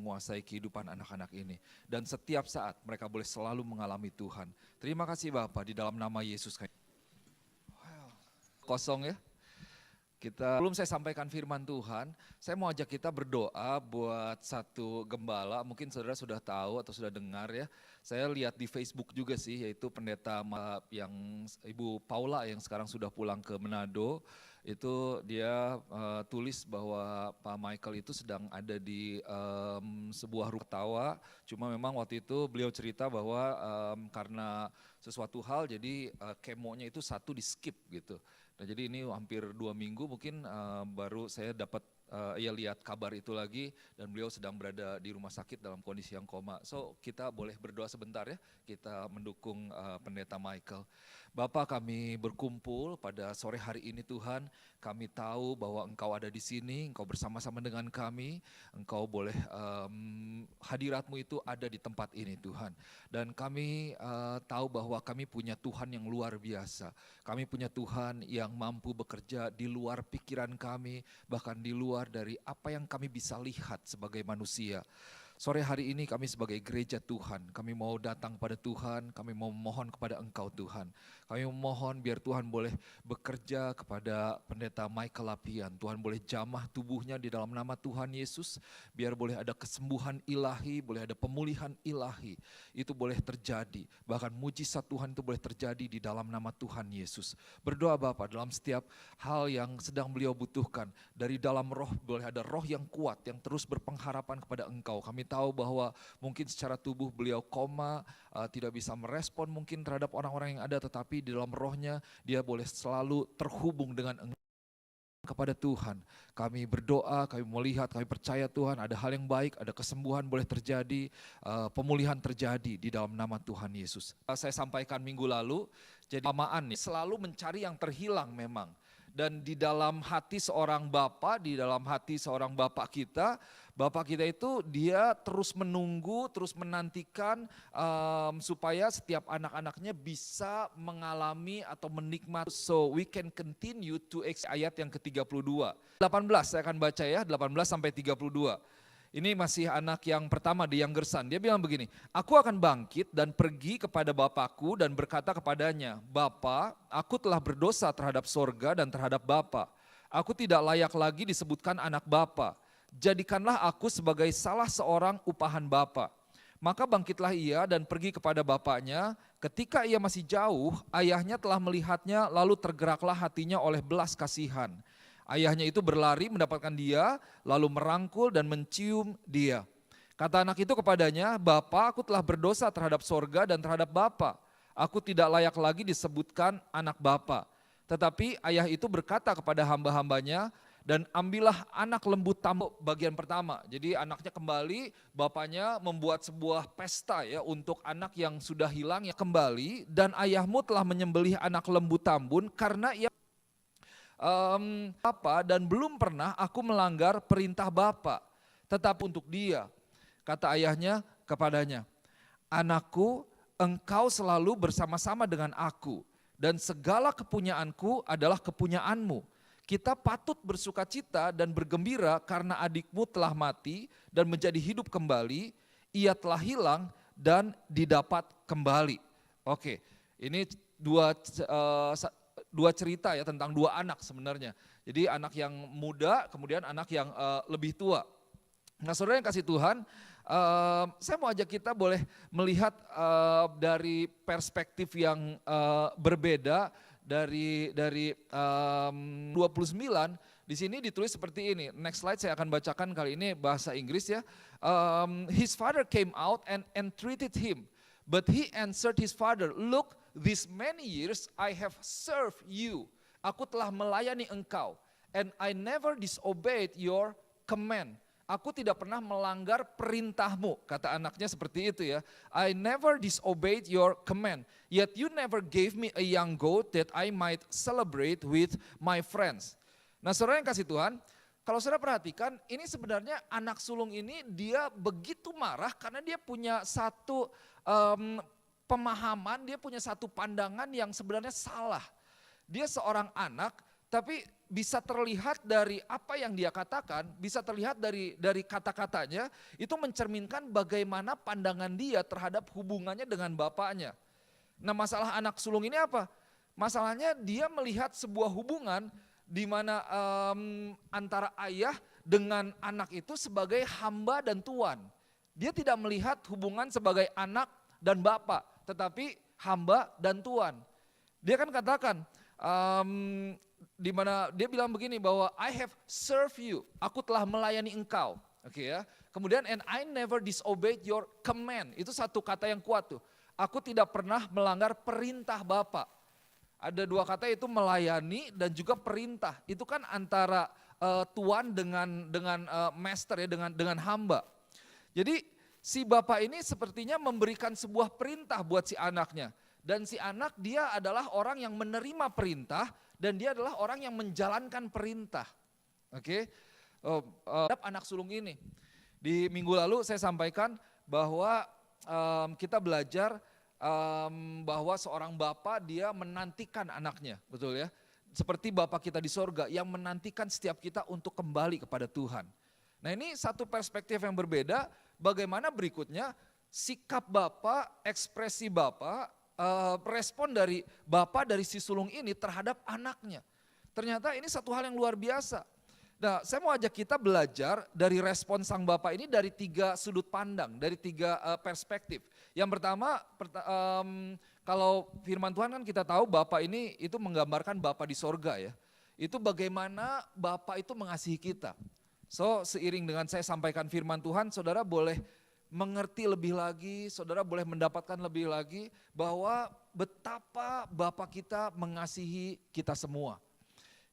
menguasai kehidupan anak-anak ini. Dan setiap saat mereka boleh selalu mengalami Tuhan. Terima kasih Bapak, di dalam nama Yesus. Kosong ya. Belum saya sampaikan firman Tuhan, saya mau ajak kita berdoa buat satu gembala, mungkin saudara sudah tahu atau sudah dengar ya. Saya lihat di Facebook juga sih, yaitu pendeta yang Ibu Paula yang sekarang sudah pulang ke Manado. Itu dia tulis bahwa Pak Michael itu sedang ada di sebuah rumah tawa. Cuma memang waktu itu beliau cerita bahwa karena sesuatu hal jadi kemonya itu satu di skip gitu. Nah jadi ini hampir 2 minggu mungkin baru saya dapat lihat kabar itu lagi dan beliau sedang berada di rumah sakit dalam kondisi yang koma. So kita boleh berdoa sebentar ya, kita mendukung pendeta Michael. Bapa, kami berkumpul pada sore hari ini Tuhan, kami tahu bahwa Engkau ada di sini, Engkau bersama-sama dengan kami, Engkau boleh hadirat-Mu itu ada di tempat ini Tuhan. Dan kami tahu bahwa kami punya Tuhan yang luar biasa, kami punya Tuhan yang mampu bekerja di luar pikiran kami, bahkan di luar dari apa yang kami bisa lihat sebagai manusia. Sore hari ini kami sebagai gereja Tuhan, kami mau datang pada Tuhan, kami mau memohon kepada Engkau Tuhan. Kami memohon biar Tuhan boleh bekerja kepada pendeta Michael Lapian. Tuhan boleh jamah tubuhnya di dalam nama Tuhan Yesus. Biar boleh ada kesembuhan ilahi, boleh ada pemulihan ilahi. Itu boleh terjadi. Bahkan mujizat Tuhan itu boleh terjadi di dalam nama Tuhan Yesus. Berdoa Bapak dalam setiap hal yang sedang beliau butuhkan. Dari dalam roh boleh ada roh yang kuat yang terus berpengharapan kepada Engkau. Kami tahu bahwa mungkin secara tubuh beliau koma, tidak bisa merespon mungkin terhadap orang-orang yang ada, tetapi di dalam rohnya dia boleh selalu terhubung dengan kepada Tuhan. Kami berdoa, kami melihat, kami percaya Tuhan ada hal yang baik, ada kesembuhan boleh terjadi, pemulihan terjadi di dalam nama Tuhan Yesus. Saya sampaikan minggu lalu, jadi keutamaan selalu mencari yang terhilang memang. Dan di dalam hati seorang bapa, di dalam hati seorang bapak kita itu dia terus menunggu, terus menantikan supaya setiap anak-anaknya bisa mengalami atau menikmati. So we can continue to ayat yang ke-32. 18 saya akan baca ya, 18 sampai 32. Ini masih anak yang pertama di younger son. Dia bilang begini, aku akan bangkit dan pergi kepada bapakku dan berkata kepadanya, Bapa, aku telah berdosa terhadap sorga dan terhadap Bapa. Aku tidak layak lagi disebutkan anak Bapa. Jadikanlah aku sebagai salah seorang upahan Bapa. Maka bangkitlah ia dan pergi kepada bapaknya. Ketika ia masih jauh, ayahnya telah melihatnya lalu tergeraklah hatinya oleh belas kasihan. Ayahnya itu berlari mendapatkan dia, lalu merangkul dan mencium dia. Kata anak itu kepadanya, Bapa, aku telah berdosa terhadap sorga dan terhadap Bapa. Aku tidak layak lagi disebutkan anak Bapa. Tetapi ayah itu berkata kepada hamba-hambanya, dan ambillah anak lembu tambu bagian pertama. Jadi anaknya kembali, bapaknya membuat sebuah pesta ya untuk anak yang sudah hilang ya kembali. Dan ayahmu telah menyembelih anak lembu tambun karena ia Bapa dan belum pernah aku melanggar perintah Bapa. Tetapi untuk dia, kata ayahnya kepadanya, anakku, engkau selalu bersama-sama dengan aku dan segala kepunyaanku adalah kepunyaanmu. Kita patut bersukacita dan bergembira karena adikmu telah mati dan menjadi hidup kembali, ia telah hilang dan didapat kembali. Oke, ini dua cerita ya tentang dua anak sebenarnya. Jadi anak yang muda, kemudian anak yang lebih tua. Nah saudara yang kasih Tuhan, saya mau ajak kita boleh melihat dari perspektif yang berbeda dari 29. Di sini ditulis seperti ini. Next slide saya akan bacakan kali ini bahasa Inggris ya. His father came out and entreated him, but he answered his father, look, these many years I have served you. Aku telah melayani engkau. And I never disobeyed your command. Aku tidak pernah melanggar perintahmu. Kata anaknya seperti itu ya. I never disobeyed your command. Yet you never gave me a young goat that I might celebrate with my friends. Nah saudara yang kasih Tuhan, kalau saudara perhatikan ini sebenarnya anak sulung ini dia begitu marah karena dia punya satu pemahaman, dia punya satu pandangan yang sebenarnya salah. Dia seorang anak, tapi bisa terlihat dari apa yang dia katakan, bisa terlihat dari kata-katanya, itu mencerminkan bagaimana pandangan dia terhadap hubungannya dengan bapaknya. Nah, masalah anak sulung ini apa? Masalahnya dia melihat sebuah hubungan di mana antara ayah dengan anak itu sebagai hamba dan tuan. Dia tidak melihat hubungan sebagai anak dan bapak, tetapi hamba dan tuan. Dia kan katakan, di mana dia bilang begini bahwa I have served you, aku telah melayani engkau. Oke ya. Kemudian and I never disobeyed your command. Itu satu kata yang kuat tuh. Aku tidak pernah melanggar perintah Bapa. Ada dua kata, itu melayani dan juga perintah. Itu kan antara tuan dengan master ya, dengan hamba. Jadi si bapak ini sepertinya memberikan sebuah perintah buat si anaknya. Dan si anak dia adalah orang yang menerima perintah dan dia adalah orang yang menjalankan perintah. Oke. Anak sulung ini. Di minggu lalu saya sampaikan bahwa kita belajar bahwa seorang bapak dia menantikan anaknya, betul ya? Seperti Bapa kita di sorga yang menantikan setiap kita untuk kembali kepada Tuhan. Nah, ini satu perspektif yang berbeda. Bagaimana berikutnya sikap Bapak, ekspresi Bapak, respon dari Bapak dari si sulung ini terhadap anaknya. Ternyata ini satu hal yang luar biasa. Nah, saya mau ajak kita belajar dari respon sang Bapak ini dari 3 sudut pandang, dari 3 perspektif. Yang pertama, kalau firman Tuhan kan kita tahu Bapak ini itu menggambarkan Bapa di sorga ya. Itu bagaimana Bapak itu mengasihi kita. So, seiring dengan saya sampaikan firman Tuhan, saudara boleh mengerti lebih lagi, saudara boleh mendapatkan lebih lagi bahwa betapa Bapa kita mengasihi kita semua.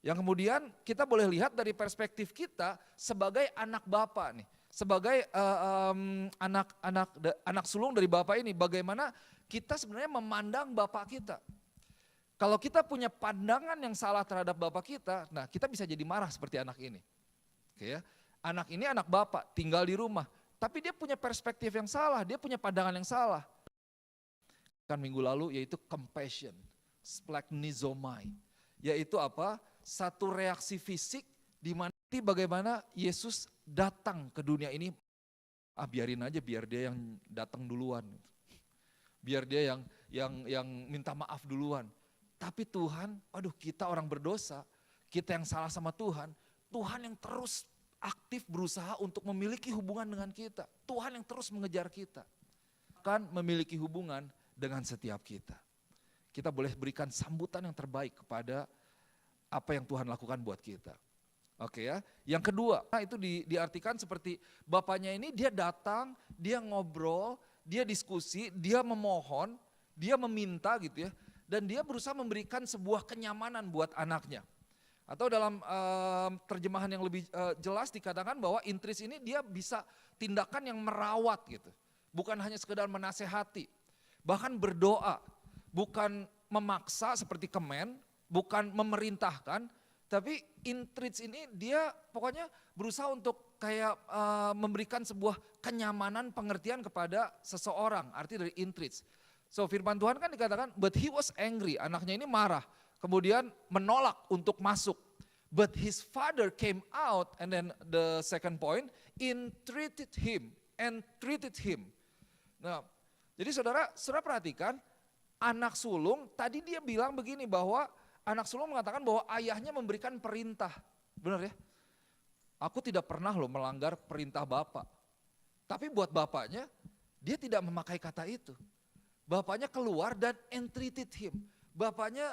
Yang kemudian kita boleh lihat dari perspektif kita sebagai anak Bapa nih, sebagai anak sulung dari Bapa ini, bagaimana kita sebenarnya memandang Bapa kita. Kalau kita punya pandangan yang salah terhadap Bapa kita, nah kita bisa jadi marah seperti anak ini. Oke ya, anak ini anak Bapa, tinggal di rumah, tapi dia punya perspektif yang salah, dia punya pandangan yang salah. Kan minggu lalu yaitu compassion, splagchnizomai, yaitu apa? Satu reaksi fisik di mana bagaimana Yesus datang ke dunia ini, biarin aja biar dia yang datang duluan. Biar dia yang minta maaf duluan. Tapi Tuhan, aduh kita orang berdosa, kita yang salah sama Tuhan, Tuhan yang terus aktif berusaha untuk memiliki hubungan dengan kita. Tuhan yang terus mengejar kita. Akan memiliki hubungan dengan setiap kita. Kita boleh berikan sambutan yang terbaik kepada apa yang Tuhan lakukan buat kita. Oke ya. Yang kedua, itu diartikan seperti bapaknya ini dia datang, dia ngobrol, dia diskusi, dia memohon, dia meminta gitu ya. Dan dia berusaha memberikan sebuah kenyamanan buat anaknya. Atau dalam terjemahan yang lebih jelas dikatakan bahwa intris ini dia bisa tindakan yang merawat gitu. Bukan hanya sekedar menasehati, bahkan berdoa, bukan memaksa seperti kemen, bukan memerintahkan, tapi intris ini dia pokoknya berusaha untuk kayak memberikan sebuah kenyamanan pengertian kepada seseorang, arti dari intris. So firman Tuhan kan dikatakan, but he was angry, anaknya ini marah, kemudian menolak untuk masuk. But his father came out, and then the second point, entreated him. Nah, jadi saudara perhatikan, anak sulung tadi dia bilang begini bahwa anak sulung mengatakan bahwa ayahnya memberikan perintah, benar ya? Aku tidak pernah loh melanggar perintah bapak. Tapi buat bapaknya, dia tidak memakai kata itu. Bapaknya keluar dan entreated him. Bapaknya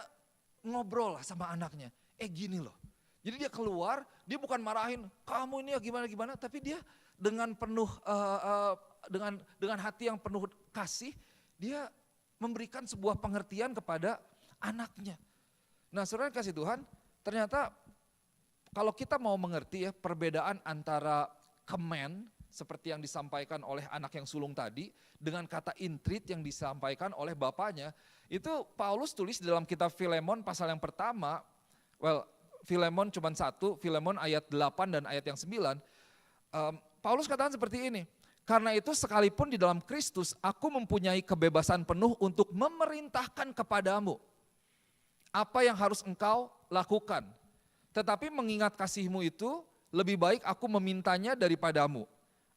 ngobrol lah sama anaknya. Gini loh. Jadi dia keluar, dia bukan marahin, kamu ini ya gimana-gimana. Tapi dia dengan penuh, dengan hati yang penuh kasih, dia memberikan sebuah pengertian kepada anaknya. Nah saudara kasih Tuhan, ternyata kalau kita mau mengerti ya perbedaan antara command seperti yang disampaikan oleh anak yang sulung tadi dengan kata entreat yang disampaikan oleh bapaknya, itu Paulus tulis dalam kitab Filemon pasal yang pertama, Filemon cuma 1, Filemon ayat 8 dan ayat yang 9, Paulus katakan seperti ini, karena itu sekalipun di dalam Kristus aku mempunyai kebebasan penuh untuk memerintahkan kepadamu apa yang harus engkau lakukan. Tetapi mengingat kasih-Mu itu, lebih baik aku memintanya daripadamu.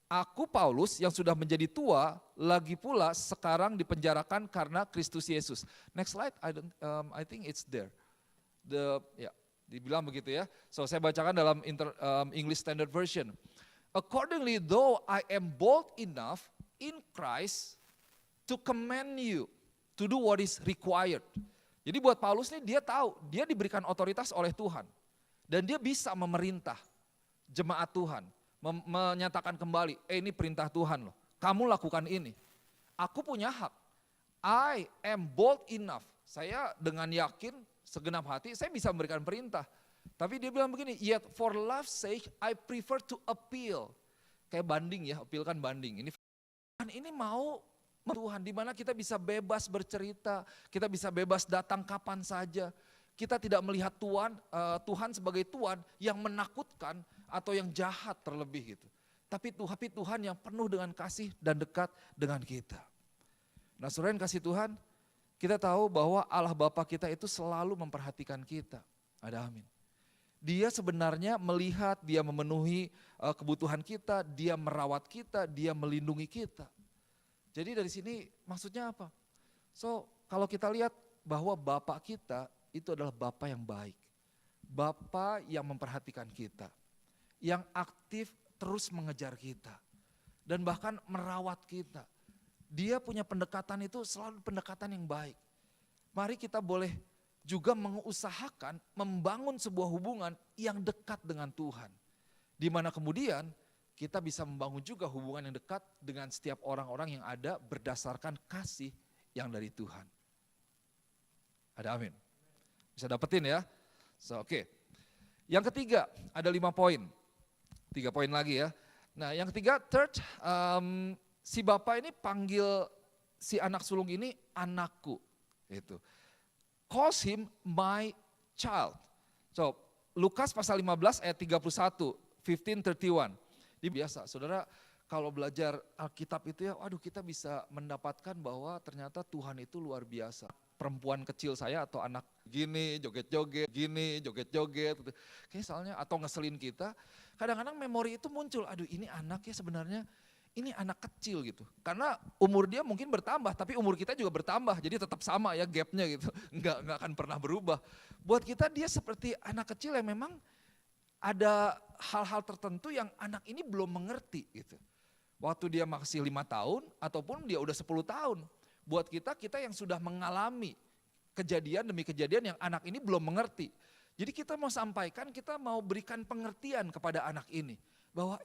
Aku Paulus yang sudah menjadi tua, lagi pula sekarang dipenjarakan karena Kristus Yesus. Next slide, I think it's there. Dibilang begitu ya. So saya bacakan dalam English Standard Version. Accordingly, though I am bold enough in Christ to command you to do what is required. Jadi buat Paulus nih dia tahu, dia diberikan otoritas oleh Tuhan. Dan dia bisa memerintah jemaat Tuhan. Menyatakan kembali, ini perintah Tuhan loh. Kamu lakukan ini. Aku punya hak. I am bold enough. Saya dengan yakin, segenap hati, saya bisa memberikan perintah. Tapi dia bilang begini, yet for love's sake I prefer to appeal. Kayak banding ya, appeal kan banding. Ini mau Tuhan, di mana kita bisa bebas bercerita, kita bisa bebas datang kapan saja. Kita tidak melihat Tuhan sebagai Tuhan yang menakutkan atau yang jahat terlebih gitu. Tapi Tuhan yang penuh dengan kasih dan dekat dengan kita. Nah saudara yang kasih Tuhan, kita tahu bahwa Allah Bapa kita itu selalu memperhatikan kita. Ada amin. Dia sebenarnya melihat, dia memenuhi kebutuhan kita, dia merawat kita, dia melindungi kita. Jadi dari sini maksudnya apa? So kalau kita lihat bahwa Bapa kita itu adalah Bapa yang baik. Bapa yang memperhatikan kita. Yang aktif terus mengejar kita. Dan bahkan merawat kita. Dia punya pendekatan itu selalu pendekatan yang baik. Mari kita boleh juga mengusahakan membangun sebuah hubungan yang dekat dengan Tuhan. Di mana kemudian kita bisa membangun juga hubungan yang dekat dengan setiap orang-orang yang ada berdasarkan kasih yang dari Tuhan. Ada amin. Bisa dapetin ya. So, oke. Yang ketiga, ada 5 poin. 3 poin lagi ya. Nah yang ketiga, third, si bapak ini panggil si anak sulung ini anakku. Gitu. Calls him my child. So Lukas pasal 15 ayat 31, 15:31. Ini biasa, saudara kalau belajar Alkitab itu ya, waduh kita bisa mendapatkan bahwa ternyata Tuhan itu luar biasa. Perempuan kecil saya atau anak gini, joget-joget, gini, joget-joget. Gitu. Kayak soalnya atau ngeselin kita, kadang-kadang memori itu muncul, aduh ini anaknya sebenarnya, ini anak kecil gitu. Karena umur dia mungkin bertambah, tapi umur kita juga bertambah, jadi tetap sama ya gapnya gitu. Enggak akan pernah berubah. Buat kita dia seperti anak kecil yang memang ada hal-hal tertentu yang anak ini belum mengerti gitu. Waktu dia masih 5 tahun ataupun dia udah 10 tahun. Buat kita yang sudah mengalami kejadian demi kejadian yang anak ini belum mengerti. Jadi kita mau sampaikan, kita mau berikan pengertian kepada anak ini. Bahwa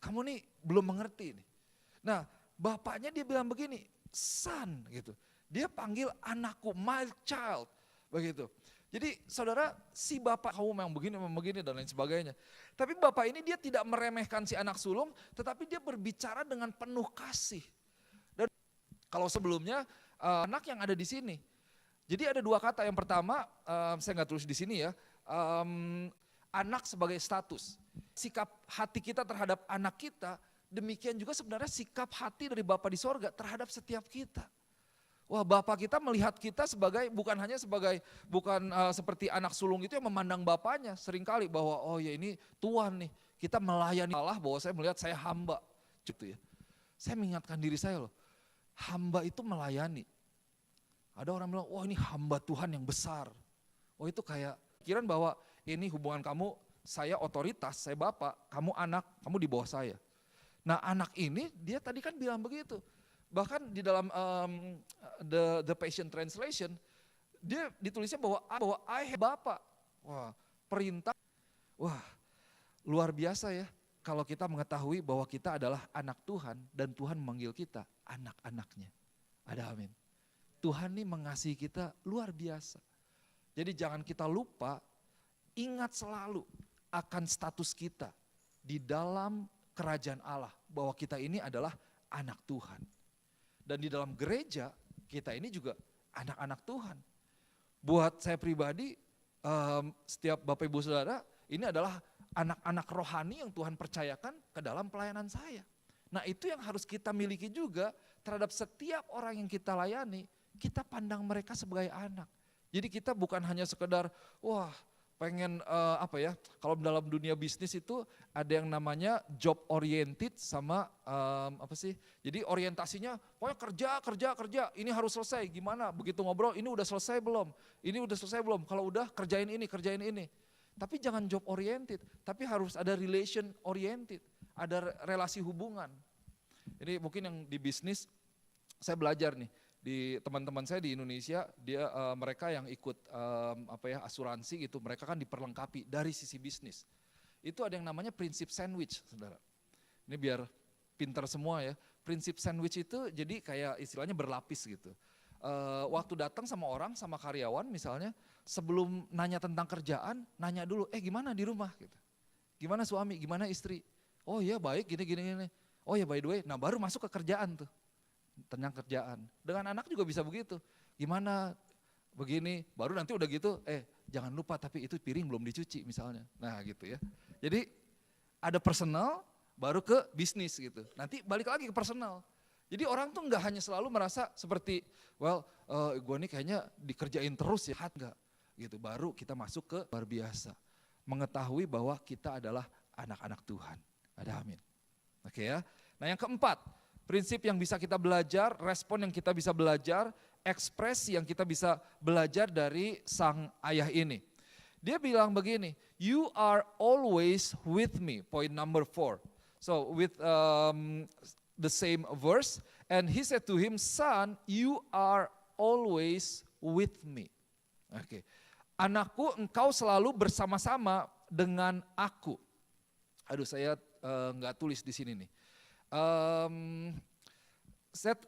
kamu nih belum mengerti nih. Nah bapaknya dia bilang begini, son gitu. Dia panggil anakku, my child. Begitu. Jadi saudara si bapak kamu memang begini dan lain sebagainya. Tapi bapak ini dia tidak meremehkan si anak sulung, tetapi dia berbicara dengan penuh kasih. Dan kalau sebelumnya anak yang ada di sini. Jadi ada 2 kata, yang pertama saya nggak tulis di sini ya, anak sebagai status. Sikap hati kita terhadap anak kita, demikian juga sebenarnya sikap hati dari Bapa di sorga terhadap setiap kita. Wah Bapak kita melihat kita sebagai bukan seperti anak sulung itu yang memandang bapaknya seringkali bahwa oh ya ini Tuhan nih, kita melayani Allah bahwa saya melihat saya hamba gitu ya. Saya mengingatkan diri saya loh, hamba itu melayani. Ada orang bilang wah ini hamba Tuhan yang besar. Oh itu kayak pikiran bahwa ini hubungan kamu, saya otoritas, saya bapak, kamu anak, kamu di bawah saya. Nah anak ini dia tadi kan bilang begitu. Bahkan di dalam the Passion Translation, dia ditulisnya bahwa I have Bapak. Wah, perintah. Wah, luar biasa ya. Kalau kita mengetahui bahwa kita adalah anak Tuhan dan Tuhan memanggil kita anak-anaknya. Ada amin. Tuhan ini mengasihi kita luar biasa. Jadi jangan kita lupa, ingat selalu akan status kita di dalam kerajaan Allah. Bahwa kita ini adalah anak Tuhan. Dan di dalam gereja kita ini juga anak-anak Tuhan. Buat saya pribadi, setiap Bapak Ibu Saudara, ini adalah anak-anak rohani yang Tuhan percayakan ke dalam pelayanan saya. Nah itu yang harus kita miliki juga terhadap setiap orang yang kita layani, kita pandang mereka sebagai anak. Jadi kita bukan hanya sekedar, wah pengen kalau dalam dunia bisnis itu ada yang namanya job oriented sama jadi orientasinya pokoknya kerja, ini harus selesai, gimana, begitu ngobrol ini udah selesai belum, kalau udah kerjain ini. Tapi jangan job oriented, tapi harus ada relation oriented, ada relasi hubungan. Ini mungkin yang di bisnis saya belajar nih. Di teman-teman saya di Indonesia, mereka yang ikut asuransi gitu, mereka kan diperlengkapi dari sisi bisnis. Itu ada yang namanya prinsip sandwich, saudara. Ini biar pintar semua ya. Prinsip sandwich itu jadi kayak istilahnya berlapis gitu. Waktu datang sama orang, sama karyawan misalnya, sebelum nanya tentang kerjaan, nanya dulu, gimana di rumah gitu. Gimana suami, gimana istri? Oh iya baik, gini. Oh ya by the way, nah baru masuk ke kerjaan tuh. Tentang kerjaan. Dengan anak juga bisa begitu. Gimana begini, baru nanti udah gitu, jangan lupa tapi itu piring belum dicuci misalnya. Nah gitu ya. Jadi ada personal baru ke bisnis gitu. Nanti balik lagi ke personal. Jadi orang tuh nggak hanya selalu merasa seperti, gue nih kayaknya dikerjain terus ya, enggak gitu. Baru kita masuk ke luar biasa. Mengetahui bahwa kita adalah anak-anak Tuhan. Ada amin. Oke ya. Nah yang keempat, prinsip yang bisa kita belajar, respon yang kita bisa belajar, ekspresi yang kita bisa belajar dari sang ayah ini. Dia bilang begini, you are always with me, point number 4. So with the same verse, and he said to him, son, you are always with me. Oke. Anakku, engkau selalu bersama-sama dengan aku. Aduh, saya nggak tulis di sini nih. Saya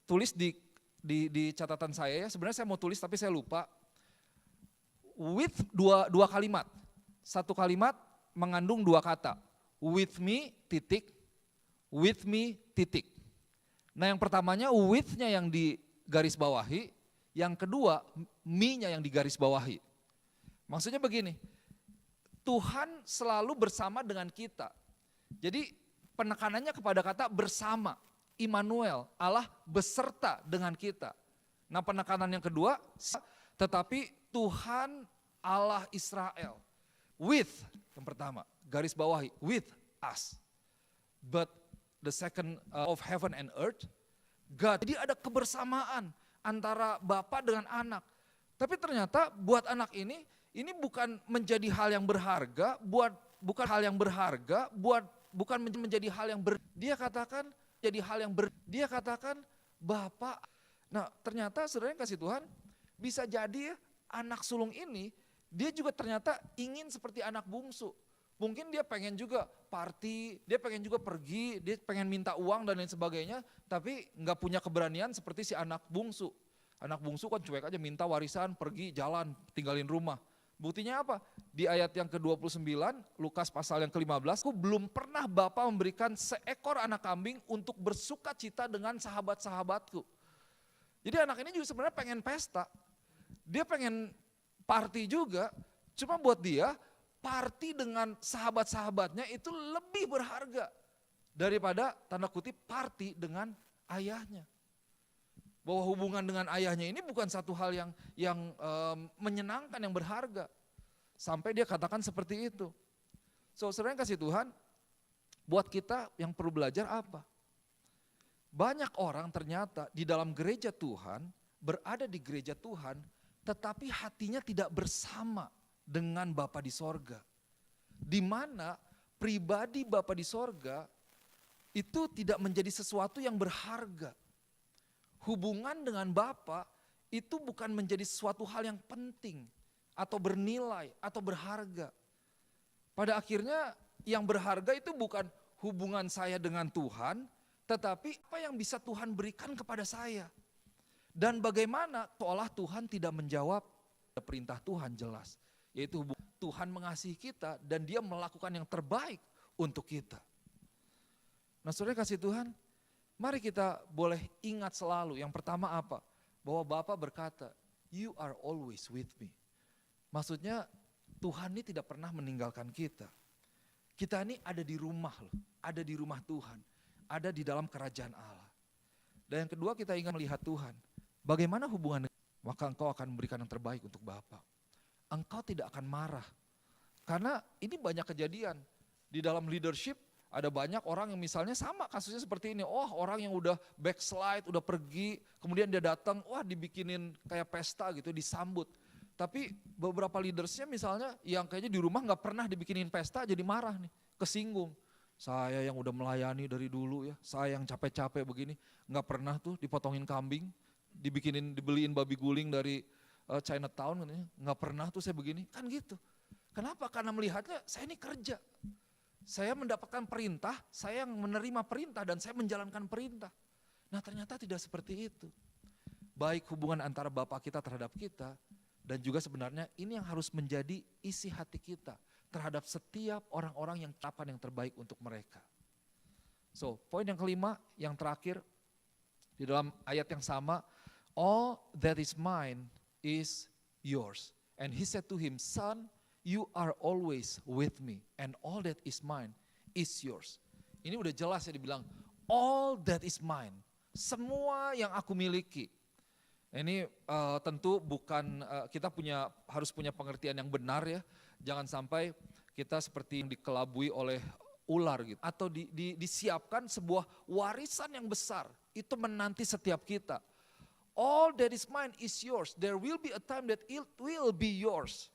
tulis di catatan saya ya, sebenarnya saya mau tulis tapi saya lupa. With dua kalimat, satu kalimat mengandung dua kata. With me titik, with me titik. Nah yang pertamanya with-nya yang digaris bawahi, yang kedua me-nya yang digaris bawahi. Maksudnya begini, Tuhan selalu bersama dengan kita. Jadi penekanannya kepada kata bersama, Immanuel, Allah beserta dengan kita. Nah penekanan yang kedua, tetapi Tuhan Allah Israel. With, yang pertama, garis bawahi, with us. But the second of heaven and earth, God. Jadi ada kebersamaan antara Bapa dengan anak. Tapi ternyata buat anak ini bukan menjadi hal yang berharga, bukan menjadi hal yang dia katakan jadi hal yang dia katakan Bapak. Nah ternyata saudara yang kasih Tuhan, bisa jadi ya, anak sulung ini dia juga ternyata ingin seperti anak bungsu. Mungkin dia pengen juga party, dia pengen juga pergi, dia pengen minta uang dan lain sebagainya, tapi nggak punya keberanian seperti si anak bungsu. Anak bungsu kan cuek aja, minta warisan, pergi, jalan, tinggalin rumah. Buktinya apa? Di ayat yang ke-29, Lukas pasal yang ke-15, aku belum pernah Bapa memberikan seekor anak kambing untuk bersuka cita dengan sahabat-sahabatku. Jadi anak ini juga sebenarnya pengen pesta, dia pengen party juga, cuma buat dia party dengan sahabat-sahabatnya itu lebih berharga daripada tanda kutip party dengan ayahnya. Bahwa hubungan dengan ayahnya ini bukan satu hal yang menyenangkan, yang berharga. Sampai dia katakan seperti itu. So, saudara yang kasih Tuhan, buat kita yang perlu belajar apa? Banyak orang ternyata di dalam gereja Tuhan, berada di gereja Tuhan, tetapi hatinya tidak bersama dengan Bapa di sorga. Di mana pribadi Bapa di sorga itu tidak menjadi sesuatu yang berharga. Hubungan dengan Bapa itu bukan menjadi sesuatu hal yang penting atau bernilai atau berharga. Pada akhirnya yang berharga itu bukan hubungan saya dengan Tuhan, tetapi apa yang bisa Tuhan berikan kepada saya. Dan bagaimana seolah Tuhan tidak menjawab perintah Tuhan jelas. Yaitu Tuhan mengasihi kita dan dia melakukan yang terbaik untuk kita. Nah saudara kasih Tuhan, mari kita boleh ingat selalu, yang pertama apa? Bahwa Bapa berkata, you are always with me. Maksudnya Tuhan ini tidak pernah meninggalkan kita. Kita ini ada di rumah loh, ada di rumah Tuhan, ada di dalam kerajaan Allah. Dan yang kedua kita ingin melihat Tuhan, bagaimana hubungan, maka engkau akan memberikan yang terbaik untuk Bapa. engkau tidak akan marah. Karena ini banyak kejadian. Di dalam leadership ada banyak orang yang misalnya sama kasusnya seperti ini. Oh, orang yang udah backslide, udah pergi, kemudian dia datang, wah dibikinin kayak pesta gitu, disambut. Tapi beberapa leadersnya misalnya yang kayaknya di rumah gak pernah dibikinin pesta jadi marah nih, kesinggung. Saya yang udah melayani dari dulu ya, saya yang capek-capek begini, gak pernah tuh dipotongin kambing, dibeliin babi guling dari Chinatown, gak pernah tuh saya begini, kan gitu. Kenapa? Karena melihatnya saya ini kerja. Saya mendapatkan perintah, saya yang menerima perintah dan saya menjalankan perintah. Nah ternyata tidak seperti itu. Baik hubungan antara Bapa kita terhadap kita dan juga sebenarnya ini yang harus menjadi isi hati kita terhadap setiap orang-orang yang tapan yang terbaik untuk mereka. So poin yang kelima, yang terakhir di dalam ayat yang sama, all that is mine is yours. And he said to him, son, you are always with me and all that is mine is yours. Ini udah jelas ya dibilang, all that is mine, semua yang aku miliki. Ini tentu bukan kita harus punya pengertian yang benar ya. Jangan sampai kita seperti yang dikelabui oleh ular gitu. Atau disiapkan sebuah warisan yang besar, itu menanti setiap kita. All that is mine is yours, there will be a time that it will be yours.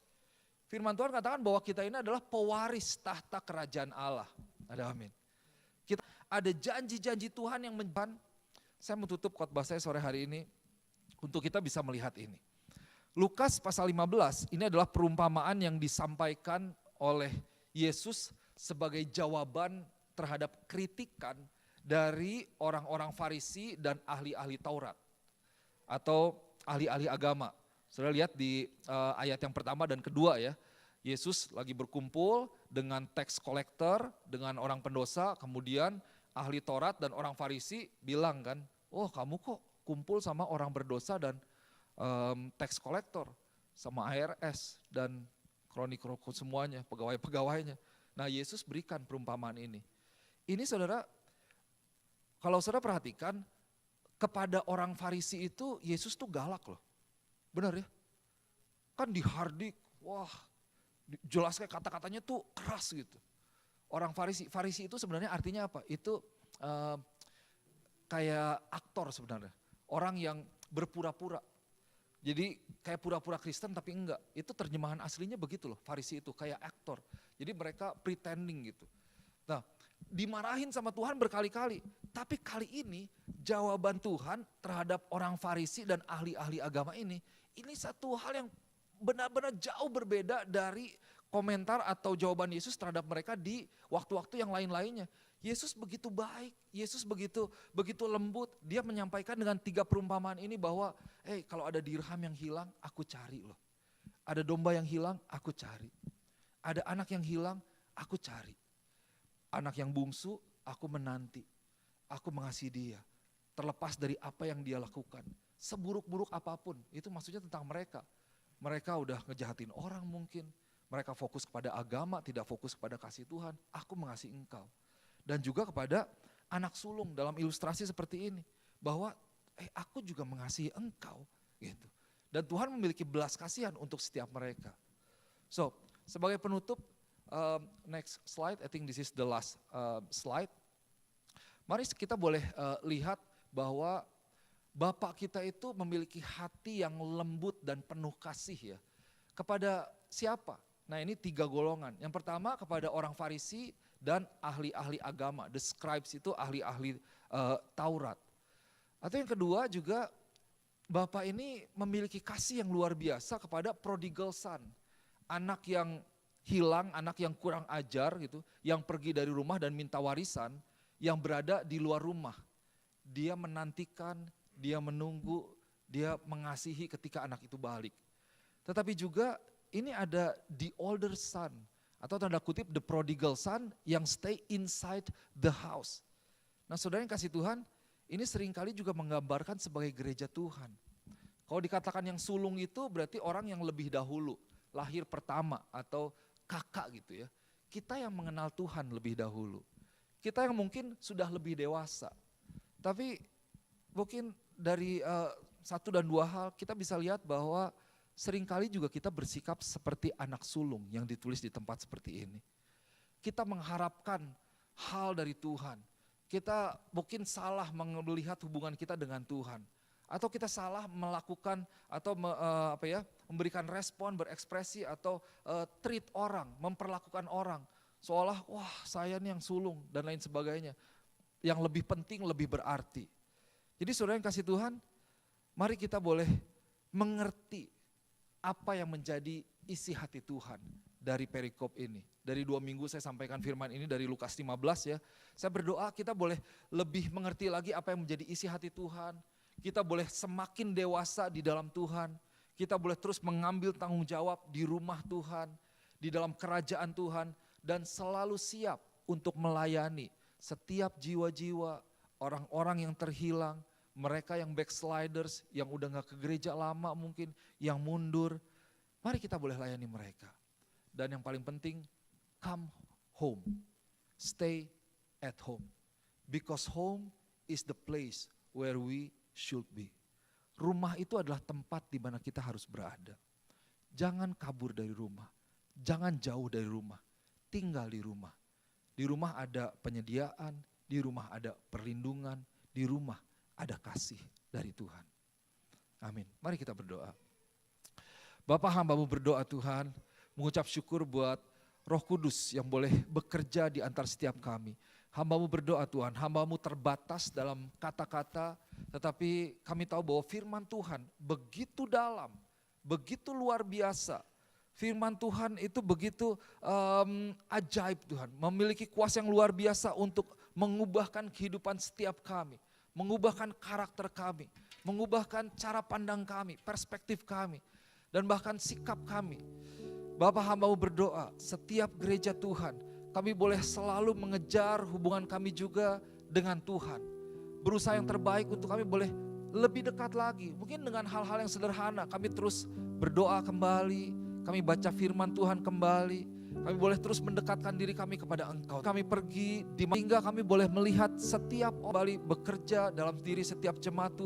Firman Tuhan katakan bahwa kita ini adalah pewaris tahta kerajaan Allah. Ada amin. Kita ada janji-janji Tuhan yang saya mau tutup khotbah saya sore hari ini untuk kita bisa melihat ini. Lukas pasal 15 ini adalah perumpamaan yang disampaikan oleh Yesus sebagai jawaban terhadap kritikan dari orang-orang Farisi dan ahli-ahli Taurat atau ahli-ahli agama. Saudara lihat di ayat yang pertama dan kedua ya, Yesus lagi berkumpul dengan tax collector, dengan orang pendosa, kemudian ahli Taurat dan orang Farisi bilang kan, oh kamu kok kumpul sama orang berdosa dan tax collector, sama ARS dan kronik-kronik semuanya, pegawai-pegawainya. Nah Yesus berikan perumpamaan ini. Ini saudara, kalau saudara perhatikan, kepada orang Farisi itu Yesus tuh galak loh. Benar ya? Kan dihardik, wah jelas kayak kata-katanya tuh keras gitu. Orang Farisi itu sebenarnya artinya apa? Itu kayak aktor sebenarnya. Orang yang berpura-pura. Jadi kayak pura-pura Kristen tapi enggak. Itu terjemahan aslinya begitu loh, Farisi itu kayak aktor. Jadi mereka pretending gitu. Nah dimarahin sama Tuhan berkali-kali. Tapi kali ini jawaban Tuhan terhadap orang Farisi dan ahli-ahli agama ini satu hal yang benar-benar jauh berbeda dari komentar atau jawaban Yesus terhadap mereka di waktu-waktu yang lain-lainnya. Yesus begitu baik, Yesus begitu lembut. Dia menyampaikan dengan 3 perumpamaan ini bahwa kalau ada dirham yang hilang, aku cari loh. Ada domba yang hilang, aku cari. Ada anak yang hilang, aku cari. Anak yang bungsu, aku menanti. Aku mengasihi dia. Terlepas dari apa yang dia lakukan. Seburuk-buruk apapun, itu maksudnya tentang mereka. Mereka udah ngejahatin orang mungkin. Mereka fokus kepada agama, tidak fokus kepada kasih Tuhan. Aku mengasihi engkau. Dan juga kepada anak sulung dalam ilustrasi seperti ini. Bahwa aku juga mengasihi engkau. Gitu. Dan Tuhan memiliki belas kasihan untuk setiap mereka. So, sebagai penutup, next slide, I think this is the last slide. Mari kita boleh lihat bahwa Bapak kita itu memiliki hati yang lembut dan penuh kasih ya. Kepada siapa? Nah ini 3 golongan. Yang pertama kepada orang Farisi dan ahli-ahli agama. The scribes itu ahli-ahli Taurat. Atau yang kedua juga Bapak ini memiliki kasih yang luar biasa kepada prodigal son. Anak yang hilang, anak yang kurang ajar gitu. Yang pergi dari rumah dan minta warisan. Yang berada di luar rumah. Dia menantikan, dia menunggu, dia mengasihi ketika anak itu balik. Tetapi juga ini ada the older son atau tanda kutip the prodigal son yang stay inside the house. Nah saudara yang kasih Tuhan, ini seringkali juga menggambarkan sebagai gereja Tuhan. Kalau dikatakan yang sulung itu berarti orang yang lebih dahulu, lahir pertama atau kakak gitu ya. Kita yang mengenal Tuhan lebih dahulu. Kita yang mungkin sudah lebih dewasa. Tapi mungkin dari 1 dan 2 hal kita bisa lihat bahwa seringkali juga kita bersikap seperti anak sulung yang ditulis di tempat seperti ini. Kita mengharapkan hal dari Tuhan. Kita mungkin salah melihat hubungan kita dengan Tuhan. Atau kita salah melakukan atau memberikan respon, berekspresi atau treat orang, memperlakukan orang. Seolah wah saya nih yang sulung dan lain sebagainya. Yang lebih penting, lebih berarti. Jadi saudara yang kasih Tuhan, mari kita boleh mengerti apa yang menjadi isi hati Tuhan dari perikop ini. Dari 2 minggu saya sampaikan firman ini dari Lukas 15 ya. Saya berdoa kita boleh lebih mengerti lagi apa yang menjadi isi hati Tuhan. Kita boleh semakin dewasa di dalam Tuhan. Kita boleh terus mengambil tanggung jawab di rumah Tuhan, di dalam kerajaan Tuhan. Dan selalu siap untuk melayani setiap jiwa-jiwa, orang-orang yang terhilang, mereka yang backsliders, yang udah gak ke gereja lama mungkin, yang mundur. Mari kita boleh layani mereka. Dan yang paling penting, come home, stay at home. Because home is the place where we should be. Rumah itu adalah tempat di mana kita harus berada. Jangan kabur dari rumah, jangan jauh dari rumah, tinggal di rumah. Di rumah ada penyediaan, di rumah ada perlindungan, di rumah ada kasih dari Tuhan. Amin. Mari kita berdoa. Bapa, hamba-Mu berdoa Tuhan, mengucap syukur buat Roh Kudus yang boleh bekerja di antara setiap kami. Hamba-Mu berdoa Tuhan, hamba-Mu terbatas dalam kata-kata, tetapi kami tahu bahwa firman Tuhan begitu dalam, begitu luar biasa. Firman Tuhan itu begitu ajaib Tuhan, memiliki kuasa yang luar biasa untuk mengubahkan kehidupan setiap kami, mengubahkan karakter kami, mengubahkan cara pandang kami, perspektif kami, dan bahkan sikap kami. Bapa, hamba-Mu berdoa setiap gereja Tuhan, kami boleh selalu mengejar hubungan kami juga dengan Tuhan. Berusaha yang terbaik untuk kami boleh lebih dekat lagi. Mungkin dengan hal-hal yang sederhana kami terus berdoa kembali, kami baca firman Tuhan kembali. Kami boleh terus mendekatkan diri kami kepada Engkau. Kami pergi hingga kami boleh melihat setiap orang bekerja dalam diri setiap jemaat Tuhan.